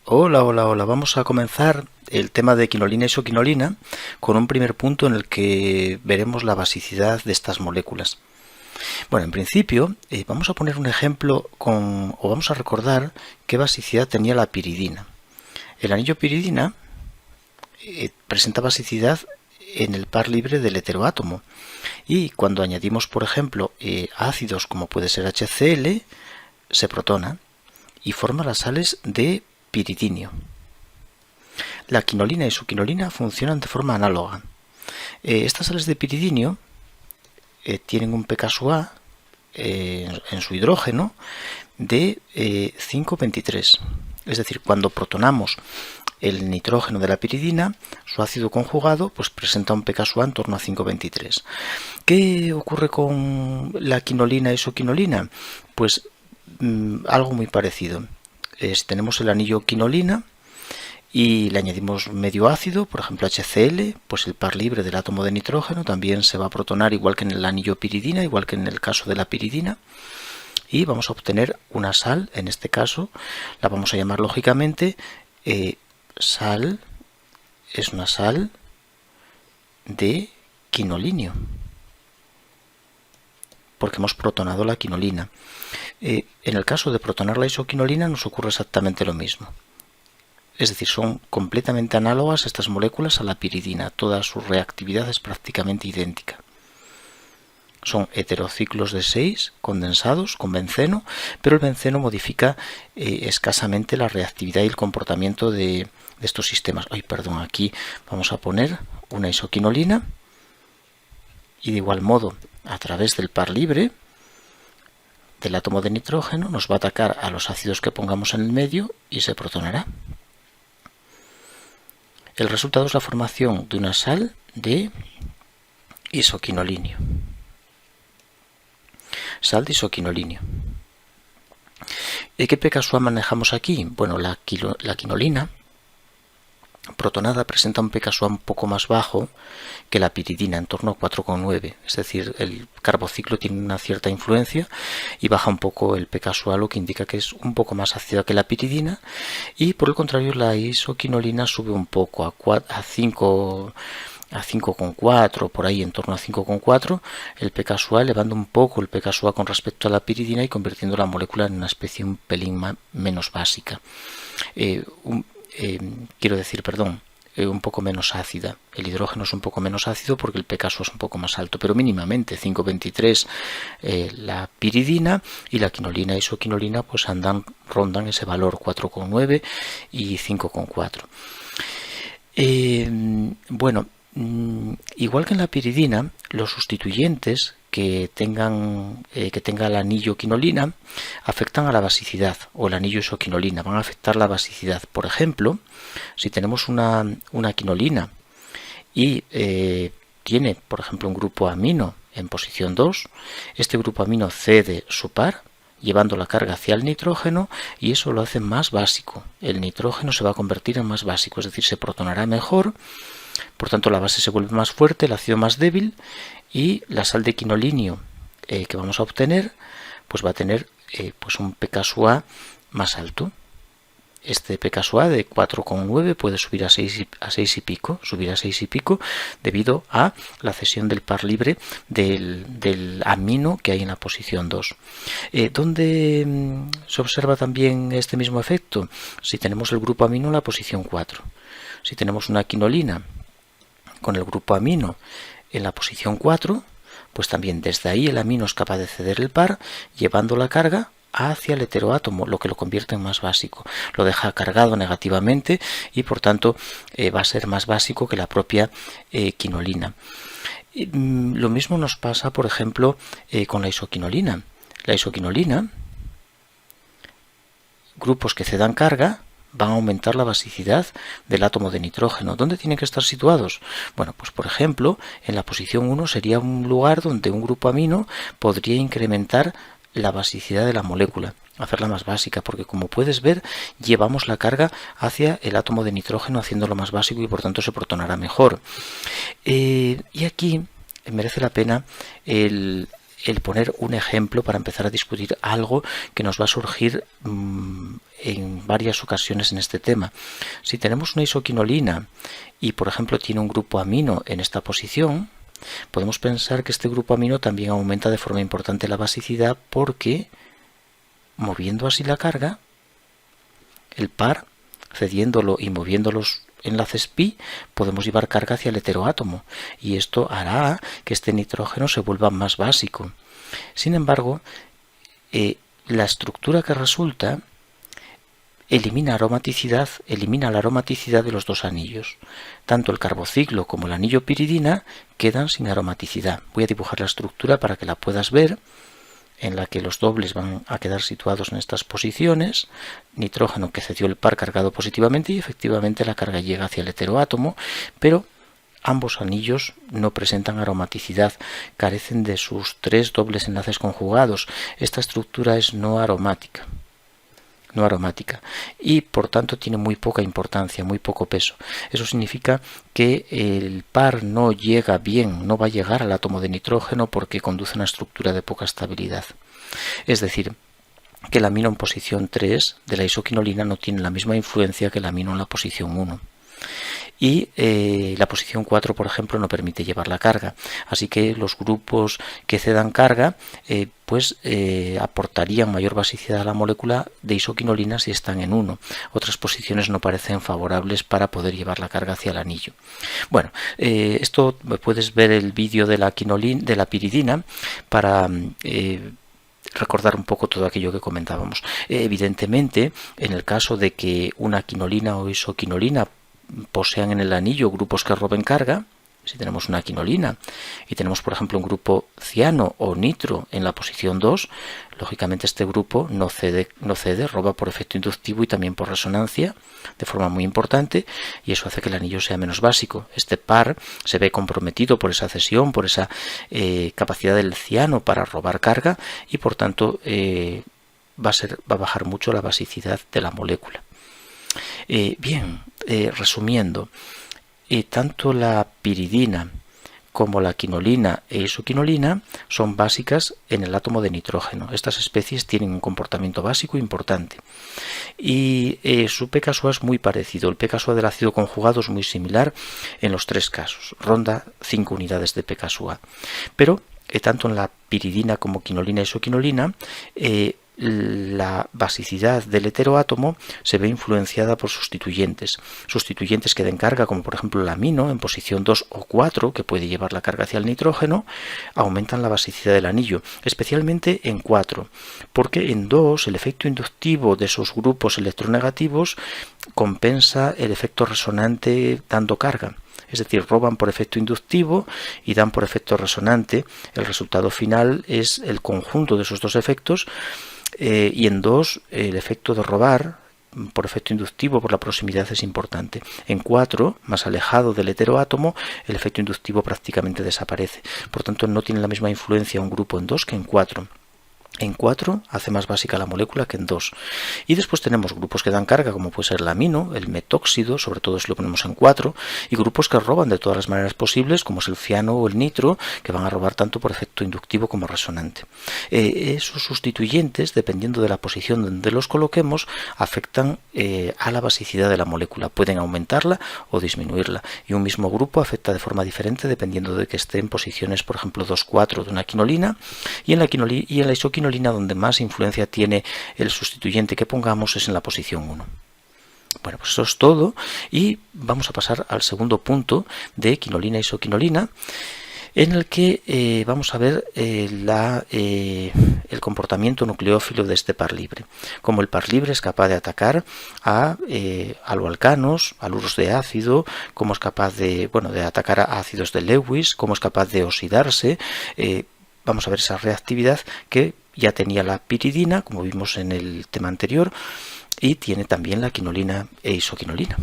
Hola, hola, hola. Vamos a comenzar el tema de quinolina y isoquinolina con un primer punto en el que veremos la basicidad de estas moléculas. Bueno, en principio vamos a poner un ejemplo o vamos a recordar qué basicidad tenía la piridina. El anillo piridina presenta basicidad en el par libre del heteroátomo y cuando añadimos, por ejemplo, ácidos como puede ser HCl, se protona y forma las sales de piridinio. La quinolina y isoquinolina funcionan de forma análoga. Estas sales de piridinio tienen un pKa en su hidrógeno de 5,23. Es decir, cuando protonamos el nitrógeno de la piridina, su ácido conjugado pues presenta un pKa en torno a 5,23. ¿Qué ocurre con la quinolina y isoquinolina? Pues algo muy parecido. Si tenemos el anillo quinolina y le añadimos medio ácido, por ejemplo HCl, pues el par libre del átomo de nitrógeno también se va a protonar igual que en el anillo piridina, igual que en el caso de la piridina, y vamos a obtener una sal. En este caso la vamos a llamar lógicamente sal, es una sal de quinolinio, porque hemos protonado la quinolina. En el caso de protonar la isoquinolina nos ocurre exactamente lo mismo. Es decir, son completamente análogas estas moléculas a la piridina. Toda su reactividad es prácticamente idéntica. Son heterociclos de 6 condensados con benceno, pero el benceno modifica escasamente la reactividad y el comportamiento de estos sistemas. Aquí vamos a poner una isoquinolina y de igual modo, a través del par libre del átomo de nitrógeno, nos va a atacar a los ácidos que pongamos en el medio y se protonará. El resultado es la formación de una sal de isoquinolinio. Sal de isoquinolinio. ¿Qué pKa manejamos aquí? Bueno, la quinolina protonada presenta un pKa un poco más bajo que la piridina, en torno a 4,9. Es decir, el carbociclo tiene una cierta influencia y baja un poco el pKa, lo que indica que es un poco más ácida que la piridina. Y por el contrario, la isoquinolina sube un poco a 5,4, por ahí en torno a 5,4, el pKa, elevando un poco el pKa con respecto a la piridina y convirtiendo la molécula en una especie un pelín menos básica. Un poco menos ácida. El hidrógeno es un poco menos ácido porque el pKa es un poco más alto, pero mínimamente 5,23 la piridina, y la quinolina y isoquinolina pues rondan ese valor 4,9 y 5,4. Igual que en la piridina, los sustituyentes que tenga el anillo quinolina afectan a la basicidad, o el anillo isoquinolina van a afectar la basicidad. Por ejemplo, si tenemos una quinolina y tiene, por ejemplo, un grupo amino en posición 2, este grupo amino cede su par, llevando la carga hacia el nitrógeno, y eso lo hace más básico. El nitrógeno se va a convertir en más básico, es decir, se protonará mejor. Por tanto, la base se vuelve más fuerte, el ácido más débil, y la sal de quinolinio que vamos a obtener pues va a tener un pKa más alto. Este pKa de 4,9 puede subir a 6 y pico, debido a la cesión del par libre del amino que hay en la posición 2. ¿Dónde se observa también este mismo efecto? Si tenemos el grupo amino en la posición 4. Si tenemos una quinolina con el grupo amino en la posición 4, pues también desde ahí el amino es capaz de ceder el par, llevando la carga hacia el heteroátomo, lo que lo convierte en más básico. Lo deja cargado negativamente y por tanto va a ser más básico que la propia quinolina. Lo mismo nos pasa, por ejemplo, con la isoquinolina. La isoquinolina, grupos que cedan carga, van a aumentar la basicidad del átomo de nitrógeno. ¿Dónde tienen que estar situados? Bueno, pues por ejemplo, en la posición 1 sería un lugar donde un grupo amino podría incrementar la basicidad de la molécula, hacerla más básica, porque como puedes ver, llevamos la carga hacia el átomo de nitrógeno, haciéndolo más básico, y por tanto se protonará mejor. Y aquí merece la pena el poner un ejemplo para empezar a discutir algo que nos va a surgir en varias ocasiones en este tema. Si tenemos una isoquinolina y por ejemplo tiene un grupo amino en esta posición, podemos pensar que este grupo amino también aumenta de forma importante la basicidad, porque moviendo así la carga, el par, cediéndolo y moviendo los enlaces pi, podemos llevar carga hacia el heteroátomo, y esto hará que este nitrógeno se vuelva más básico. Sin embargo, la estructura que resulta elimina la aromaticidad de los dos anillos. Tanto el carbociclo como el anillo piridina quedan sin aromaticidad. Voy a dibujar la estructura para que la puedas ver, en la que los dobles van a quedar situados en estas posiciones, nitrógeno que cedió el par cargado positivamente, y efectivamente la carga llega hacia el heteroátomo, pero ambos anillos no presentan aromaticidad, carecen de sus 3 dobles enlaces conjugados. Esta estructura es no aromática y por tanto tiene muy poca importancia, muy poco peso. Eso significa que el par no llega bien, no va a llegar al átomo de nitrógeno, porque conduce a una estructura de poca estabilidad. Es decir, que el amino en posición 3 de la isoquinolina no tiene la misma influencia que el amino en la posición 1. Y la posición 4, por ejemplo, no permite llevar la carga. Así que los grupos que cedan carga aportarían mayor basicidad a la molécula de isoquinolina si están en 1. Otras posiciones no parecen favorables para poder llevar la carga hacia el anillo. Bueno, esto puedes ver el vídeo de la piridina para recordar un poco todo aquello que comentábamos. Evidentemente, en el caso de que una quinolina o isoquinolina posean en el anillo grupos que roben carga, si tenemos una quinolina y tenemos por ejemplo un grupo ciano o nitro en la posición 2, lógicamente este grupo no cede, roba por efecto inductivo y también por resonancia de forma muy importante, y eso hace que el anillo sea menos básico. Este par se ve comprometido por esa cesión, por esa capacidad del ciano para robar carga, y por tanto va a bajar mucho la basicidad de la molécula. Resumiendo, tanto la piridina como la quinolina e isoquinolina son básicas en el átomo de nitrógeno. Estas especies tienen un comportamiento básico importante, y su pKa es muy parecido. El pKa del ácido conjugado es muy similar en los 3 casos, ronda 5 unidades de pKa. Pero tanto en la piridina como quinolina e isoquinolina, la basicidad del heteroátomo se ve influenciada por sustituyentes que den carga, como por ejemplo el amino en posición 2 o 4, que puede llevar la carga hacia el nitrógeno, aumentan la basicidad del anillo, especialmente en 4, porque en 2 el efecto inductivo de esos grupos electronegativos compensa el efecto resonante dando carga. Es decir, roban por efecto inductivo y dan por efecto resonante. El resultado final es el conjunto de esos dos efectos, y en 2 el efecto de robar por efecto inductivo por la proximidad es importante. En 4, más alejado del heteroátomo, el efecto inductivo prácticamente desaparece. Por tanto, no tiene la misma influencia un grupo en 2 que en 4. En 4 hace más básica la molécula que en 2. Y después tenemos grupos que dan carga, como puede ser el amino, el metóxido, sobre todo si lo ponemos en 4, y grupos que roban de todas las maneras posibles, como es el ciano o el nitro, que van a robar tanto por efecto inductivo como resonante. Esos sustituyentes, dependiendo de la posición donde los coloquemos, afectan a la basicidad de la molécula. Pueden aumentarla o disminuirla. Y un mismo grupo afecta de forma diferente dependiendo de que esté en posiciones, por ejemplo, 2,4 de una quinolina, y en la isoquinolina, donde más influencia tiene el sustituyente que pongamos es en la posición 1. Bueno, pues eso es todo, y vamos a pasar al segundo punto de quinolina e isoquinolina, en el que vamos a ver el comportamiento nucleófilo de este par libre. Como el par libre es capaz de atacar a aloalcanos, haluros de ácido, como es capaz de atacar a ácidos de Lewis, como es capaz de oxidarse. Vamos a ver esa reactividad que ya tenía la piridina, como vimos en el tema anterior, y tiene también la quinolina e isoquinolina.